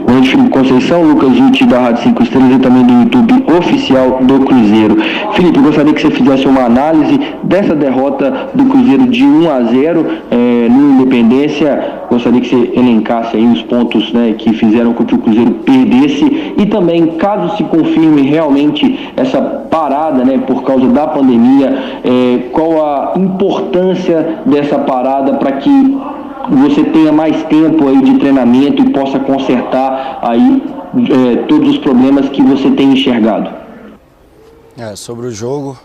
Boa noite, Felipe Conceição, Lucas Witt da Rádio 5 Estrelas e também do YouTube oficial do Cruzeiro. Felipe, eu gostaria que você fizesse uma análise dessa derrota do Cruzeiro de 1-0 no Independência. Gostaria que você elencasse aí os pontos, né, que fizeram com que o Cruzeiro perdesse e também, caso se confirme realmente essa parada, né, por causa da pandemia, qual a importância dessa parada para que você tenha mais tempo aí de treinamento e possa consertar aí todos os problemas que você tem enxergado. Sobre o jogo,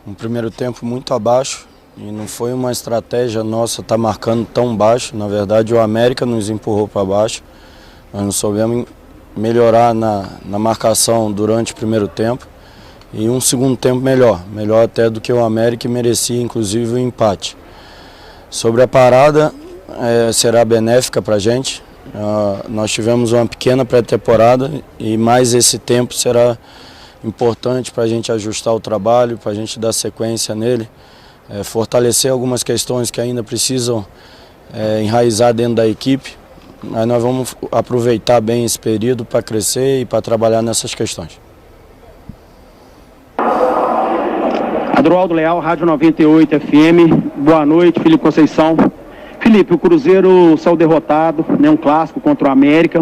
um primeiro tempo muito abaixo e não foi uma estratégia nossa estar marcando tão baixo. Na verdade, o América nos empurrou para baixo. Nós não soubemos melhorar na marcação durante o primeiro tempo e um segundo tempo melhor até do que o América, que merecia inclusive o empate. Sobre a parada, será benéfica para a gente. Nós tivemos uma pequena pré-temporada e mais esse tempo será importante para a gente ajustar o trabalho, para a gente dar sequência nele, fortalecer algumas questões que ainda precisam enraizar dentro da equipe. Mas nós vamos aproveitar bem esse período para crescer e para trabalhar nessas questões. Adroaldo Leal, Rádio 98 FM. Boa noite, Felipe Conceição. Felipe, o Cruzeiro saiu derrotado, né, um clássico contra o América.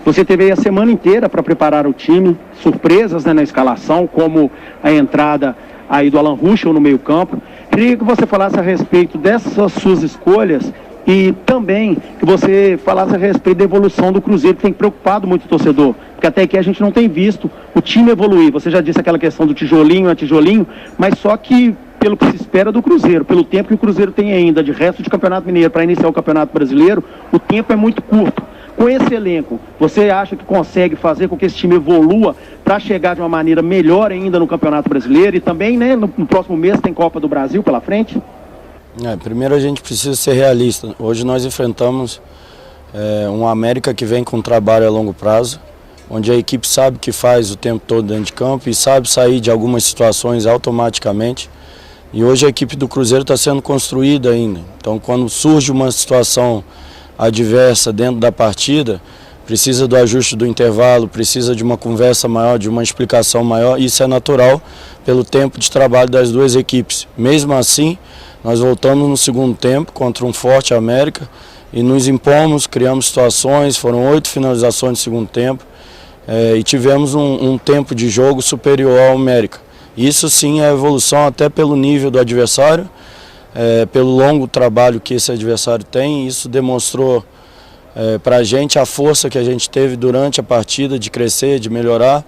Você teve aí a semana inteira para preparar o time, surpresas, né, na escalação, como a entrada aí do Alan Ruschel no meio-campo. Queria que você falasse a respeito dessas suas escolhas e também que você falasse a respeito da evolução do Cruzeiro, que tem preocupado muito o torcedor, porque até aqui a gente não tem visto o time evoluir. Você já disse aquela questão do tijolinho a tijolinho, mas só que pelo que se espera do Cruzeiro, pelo tempo que o Cruzeiro tem ainda de resto de Campeonato Mineiro para iniciar o Campeonato Brasileiro, o tempo é muito curto. Com esse elenco, você acha que consegue fazer com que esse time evolua para chegar de uma maneira melhor ainda no Campeonato Brasileiro e também, né, no próximo mês tem Copa do Brasil pela frente? Primeiro a gente precisa ser realista. Hoje nós enfrentamos um América que vem com um trabalho a longo prazo, onde a equipe sabe que faz o tempo todo dentro de campo e sabe sair de algumas situações automaticamente. E hoje a equipe do Cruzeiro está sendo construída ainda. Então, quando surge uma situação adversa dentro da partida, precisa do ajuste do intervalo, precisa de uma conversa maior, de uma explicação maior. Isso é natural pelo tempo de trabalho das duas equipes. Mesmo assim, nós voltamos no segundo tempo contra um forte América e nos impomos, criamos situações, foram 8 finalizações no segundo tempo e tivemos um tempo de jogo superior ao América. Isso sim é evolução até pelo nível do adversário, pelo longo trabalho que esse adversário tem. Isso demonstrou para a gente a força que a gente teve durante a partida de crescer, de melhorar.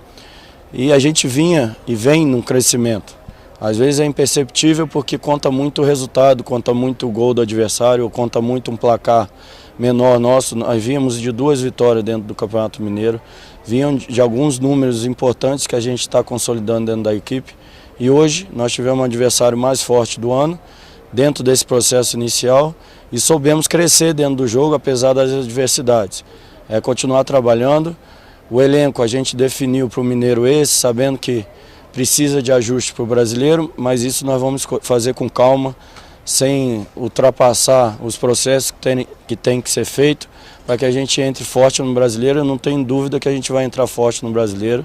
E a gente vinha e vem num crescimento. Às vezes é imperceptível porque conta muito o resultado, conta muito o gol do adversário, ou conta muito um placar menor nosso. Nós vínhamos de 2 vitórias dentro do Campeonato Mineiro, vinham de alguns números importantes que a gente está consolidando dentro da equipe. E hoje nós tivemos um adversário mais forte do ano, dentro desse processo inicial, e soubemos crescer dentro do jogo, apesar das adversidades. Continuar trabalhando. O elenco a gente definiu para o Mineiro sabendo que precisa de ajuste para o brasileiro, mas isso nós vamos fazer com calma, sem ultrapassar os processos que tem que ser feito, para que a gente entre forte no brasileiro. Eu não tenho dúvida que a gente vai entrar forte no brasileiro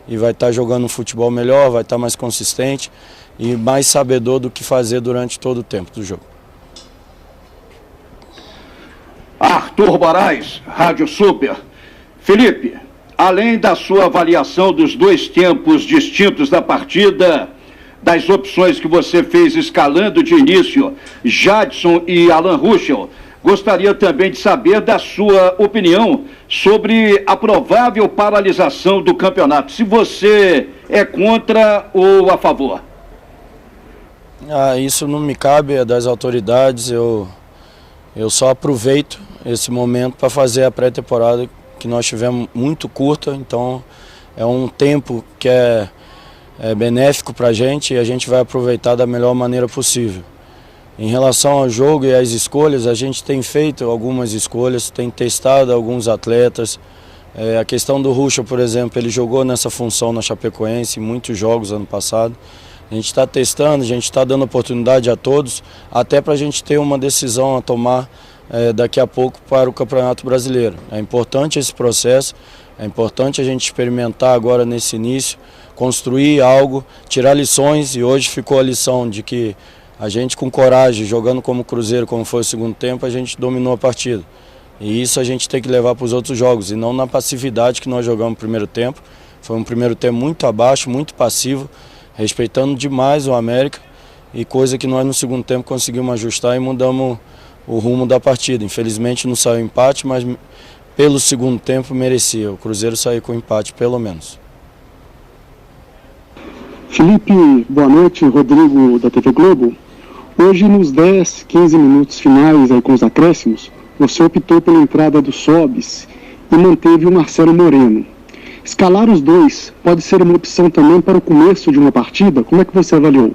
e vai estar jogando um futebol melhor, vai estar mais consistente e mais sabedor do que fazer durante todo o tempo do jogo. Arthur Moraes, Rádio Super. Felipe, além da sua avaliação dos 2 tempos distintos da partida, das opções que você fez escalando de início, Jadson e Alan Ruschel, gostaria também de saber da sua opinião sobre a provável paralisação do campeonato. Se você é contra ou a favor? Isso não me cabe, é das autoridades. Eu só aproveito esse momento para fazer a pré-temporada que nós tivemos muito curta, então é um tempo que é benéfico para a gente e a gente vai aproveitar da melhor maneira possível. Em relação ao jogo e às escolhas, a gente tem feito algumas escolhas, tem testado alguns atletas. A questão do Ruschel, por exemplo, ele jogou nessa função na Chapecoense em muitos jogos ano passado. A gente está testando, a gente está dando oportunidade a todos, até para a gente ter uma decisão a tomar daqui a pouco para o Campeonato Brasileiro. É importante esse processo, é importante a gente experimentar agora nesse início, construir algo, tirar lições, e hoje ficou a lição de que a gente com coragem, jogando como Cruzeiro, como foi o segundo tempo, a gente dominou a partida. E isso a gente tem que levar para os outros jogos, e não na passividade que nós jogamos no primeiro tempo. Foi um primeiro tempo muito abaixo, muito passivo, respeitando demais o América, e coisa que nós no segundo tempo conseguimos ajustar e mudamos o rumo da partida. Infelizmente não saiu empate, mas pelo segundo tempo merecia. O Cruzeiro saiu com empate, pelo menos. Felipe, boa noite. Rodrigo da TV Globo. Hoje, nos 10, 15 minutos finais, aí com os acréscimos, você optou pela entrada do Sobis e manteve o Marcelo Moreno. Escalar os dois pode ser uma opção também para o começo de uma partida? Como é que você avaliou?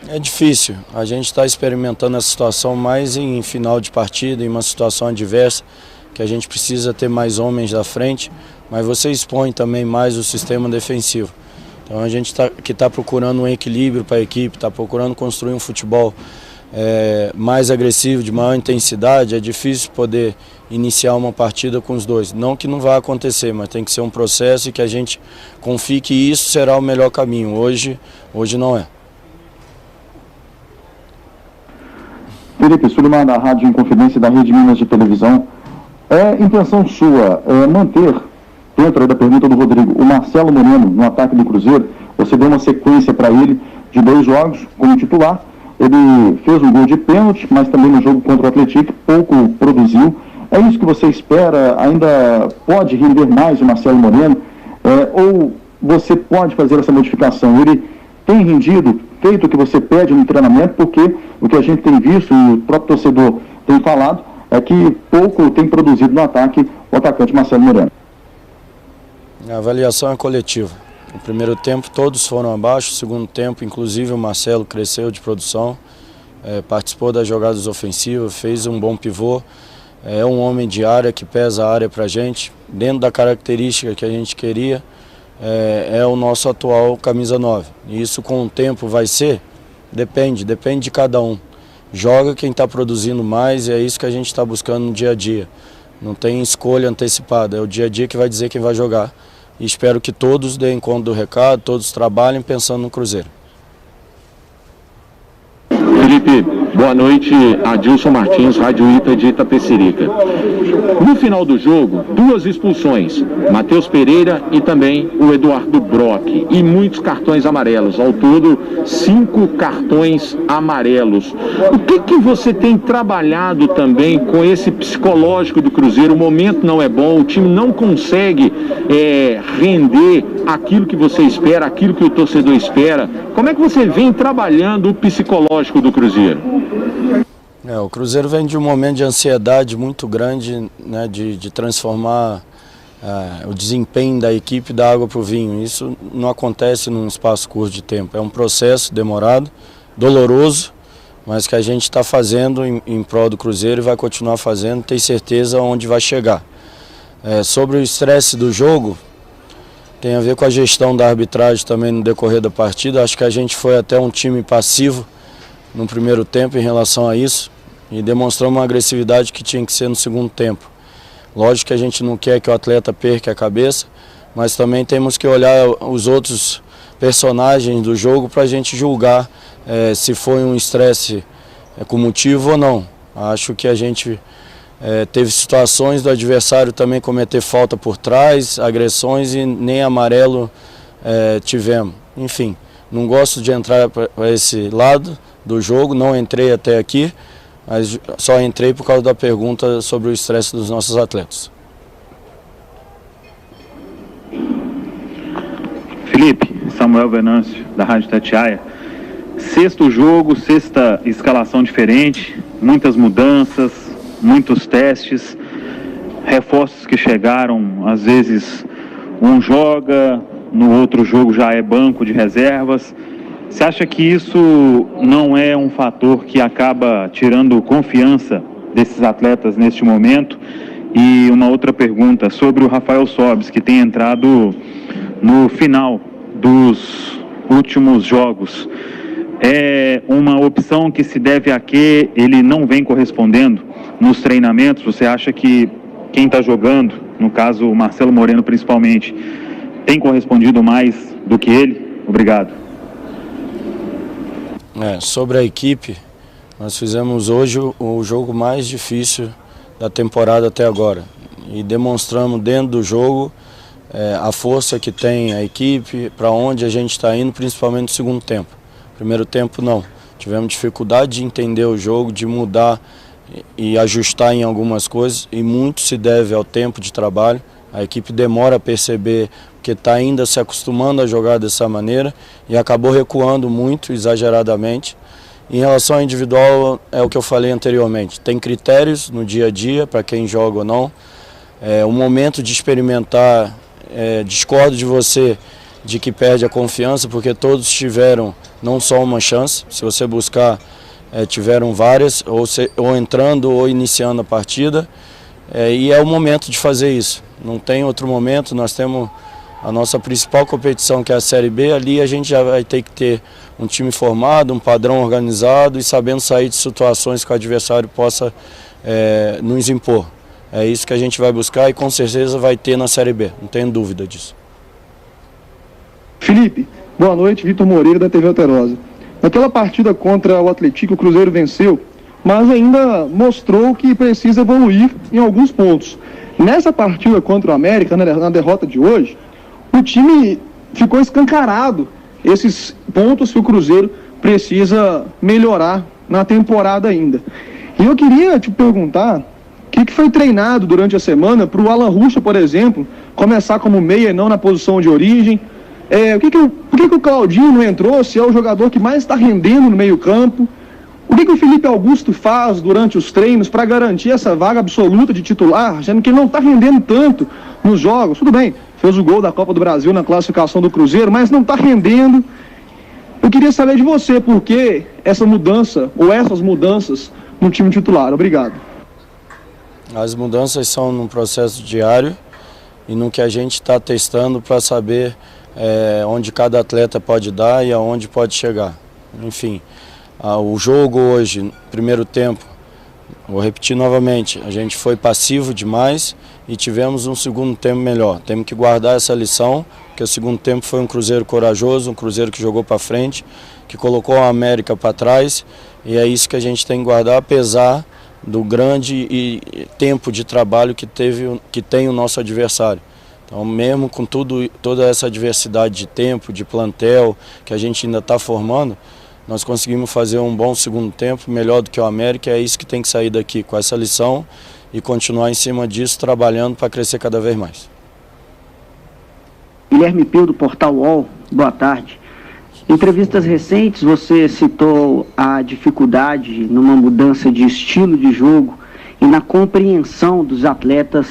É difícil, a gente está experimentando essa situação mais em final de partida, em uma situação adversa, que a gente precisa ter mais homens da frente, mas você expõe também mais o sistema defensivo. Então a gente está procurando um equilíbrio para a equipe, está procurando construir um futebol mais agressivo, de maior intensidade. É difícil poder iniciar uma partida com os dois. Não que não vai acontecer, mas tem que ser um processo e que a gente confie que isso será o melhor caminho. Hoje não é. Felipe, Sulimar, da Rádio Inconfidência da Rede Minas de Televisão. É intenção sua manter, dentro da pergunta do Rodrigo, o Marcelo Moreno no ataque do Cruzeiro? Você deu uma sequência para ele de 2 jogos como titular. Ele fez um gol de pênalti, mas também no jogo contra o Atlético pouco produziu. É isso que você espera? Ainda pode render mais o Marcelo Moreno? Ou você pode fazer essa modificação? Ele tem rendido, feito o que você pede no treinamento, porque o que a gente tem visto e o próprio torcedor tem falado é que pouco tem produzido no ataque o atacante Marcelo Moreno. A avaliação é coletiva. No primeiro tempo todos foram abaixo, no segundo tempo inclusive o Marcelo cresceu de produção, participou das jogadas ofensivas, fez um bom pivô, é um homem de área que pesa a área para a gente, dentro da característica que a gente queria. É o nosso atual camisa 9. E isso com o tempo vai ser? Depende de cada um. Joga quem está produzindo mais, e é isso que a gente está buscando no dia a dia. Não tem escolha antecipada, é o dia a dia que vai dizer quem vai jogar. E espero que todos deem conta do recado, todos trabalhem pensando no Cruzeiro. Felipe, boa noite. Adilson Martins, Rádio Ita de Itapecerica. No final do jogo, 2 expulsões, Matheus Pereira e também o Eduardo Brock, e muitos cartões amarelos, ao todo 5 cartões amarelos. O que você tem trabalhado também com esse psicológico do Cruzeiro? O momento não é bom, o time não consegue render aquilo que você espera, aquilo que o torcedor espera. Como é que você vem trabalhando o psicológico do Cruzeiro? O Cruzeiro vem de um momento de ansiedade muito grande, né, de transformar o desempenho da equipe da água para o vinho. Isso não acontece num espaço curto de tempo. É um processo demorado, doloroso, mas que a gente está fazendo em prol do Cruzeiro e vai continuar fazendo, tem certeza onde vai chegar. Sobre o estresse do jogo, tem a ver com a gestão da arbitragem também no decorrer da partida. Acho que a gente foi até um time passivo no primeiro tempo em relação a isso e demonstramos uma agressividade que tinha que ser no segundo tempo. Lógico que a gente não quer que o atleta perca a cabeça, mas também temos que olhar os outros personagens do jogo para a gente julgar se foi um estresse com motivo ou não. Acho que a gente teve situações do adversário também cometer falta por trás, agressões, e nem amarelo tivemos. Enfim, não gosto de entrar para esse lado do jogo, não entrei até aqui, mas só entrei por causa da pergunta sobre o estresse dos nossos atletas. Felipe, Samuel Venâncio, da Rádio Itatiaia. 6º jogo, 6ª escalação diferente, muitas mudanças, muitos testes, reforços que chegaram, às vezes um joga, no outro jogo já é banco de reservas. Você acha que isso não é um fator que acaba tirando confiança desses atletas neste momento? E uma outra pergunta sobre o Rafael Sobis, que tem entrado no final dos últimos jogos. é uma opção que se deve a que ele não vem correspondendo nos treinamentos? Você acha que quem está jogando, no caso o Marcelo Moreno principalmente, tem correspondido mais do que ele? Obrigado. Sobre a equipe, nós fizemos hoje o jogo mais difícil da temporada até agora e demonstramos dentro do jogo a força que tem a equipe, para onde a gente está indo, principalmente no segundo tempo. Primeiro tempo não, tivemos dificuldade de entender o jogo, de mudar e ajustar em algumas coisas, e muito se deve ao tempo de trabalho. A equipe demora a perceber que está ainda se acostumando a jogar dessa maneira e acabou recuando muito, exageradamente. Em relação ao individual, é o que eu falei anteriormente, tem critérios no dia a dia para quem joga ou não. O momento de experimentar, discordo de você de que perde a confiança, porque todos tiveram não só uma chance, se você buscar, tiveram várias, ou entrando ou iniciando a partida, e é o momento de fazer isso. Não tem outro momento, nós temos a nossa principal competição, que é a Série B, ali a gente já vai ter que ter um time formado, um padrão organizado e sabendo sair de situações que o adversário possa nos impor. É isso que a gente vai buscar e com certeza vai ter na Série B, não tenho dúvida disso. Felipe, boa noite, Vitor Moreira da TV Alterosa. Naquela partida contra o Atlético, o Cruzeiro venceu, mas ainda mostrou que precisa evoluir em alguns pontos. Nessa partida contra o América, na derrota de hoje, o time ficou escancarado. Esses pontos que o Cruzeiro precisa melhorar na temporada ainda. E eu queria te perguntar, o que foi treinado durante a semana para o Alan Ruschel, por exemplo, começar como meia e não na posição de origem? Por que o Claudinho não entrou, se é o jogador que mais está rendendo no meio-campo? O que o Felipe Augusto faz durante os treinos para garantir essa vaga absoluta de titular, sendo que ele não está rendendo tanto nos jogos? Tudo bem, fez o gol da Copa do Brasil na classificação do Cruzeiro, mas não está rendendo. Eu queria saber de você, por que essa mudança, ou essas mudanças no time titular? Obrigado. As mudanças são num processo diário e no que a gente está testando para saber onde cada atleta pode dar e aonde pode chegar. Enfim, o jogo hoje, primeiro tempo, vou repetir novamente, a gente foi passivo demais e tivemos um segundo tempo melhor. Temos que guardar essa lição, porque o segundo tempo foi um Cruzeiro corajoso, um Cruzeiro que jogou para frente, que colocou a América para trás, e é isso que a gente tem que guardar, apesar do grande tempo de trabalho que tem o nosso adversário. Então, mesmo com toda essa diversidade de tempo, de plantel, que a gente ainda está formando, nós conseguimos fazer um bom segundo tempo, melhor do que o América, e é isso que tem que sair daqui, com essa lição, e continuar em cima disso, trabalhando para crescer cada vez mais. Guilherme Pio, do Portal UOL, boa tarde. Em entrevistas recentes, você citou a dificuldade numa mudança de estilo de jogo e na compreensão dos atletas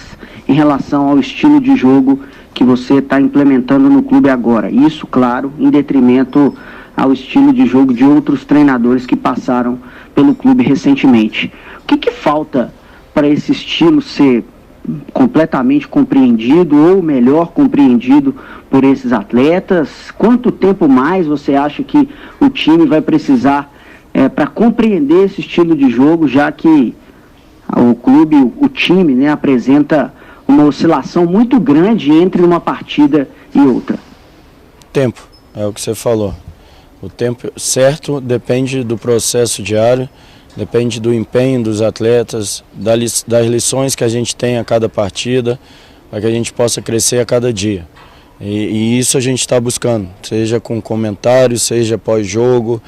em relação ao estilo de jogo que você está implementando no clube agora. Isso, claro, em detrimento ao estilo de jogo de outros treinadores que passaram pelo clube recentemente. O que falta para esse estilo ser completamente compreendido ou melhor compreendido por esses atletas? Quanto tempo mais você acha que o time vai precisar para compreender esse estilo de jogo, já que o clube, o time, né, apresenta uma oscilação muito grande entre uma partida e outra? Tempo, é o que você falou. O tempo certo depende do processo diário, depende do empenho dos atletas, das lições que a gente tem a cada partida, para que a gente possa crescer a cada dia. E isso a gente está buscando, seja com comentários, seja pós-jogo,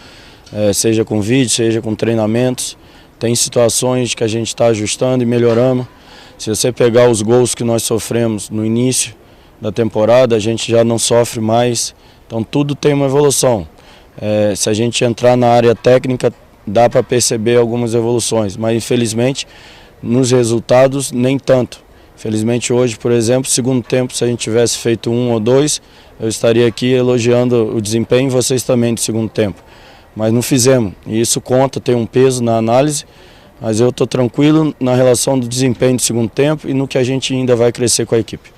seja com vídeo, seja com treinamentos. Tem situações que a gente está ajustando e melhorando. Se você pegar os gols que nós sofremos no início da temporada, a gente já não sofre mais. Então tudo tem uma evolução. Se a gente entrar na área técnica, dá para perceber algumas evoluções, mas infelizmente nos resultados nem tanto. Infelizmente hoje, por exemplo, segundo tempo, se a gente tivesse feito 1 ou 2, eu estaria aqui elogiando o desempenho, vocês também do segundo tempo. Mas não fizemos, e isso conta, tem um peso na análise, mas eu estou tranquilo na relação do desempenho do segundo tempo e no que a gente ainda vai crescer com a equipe.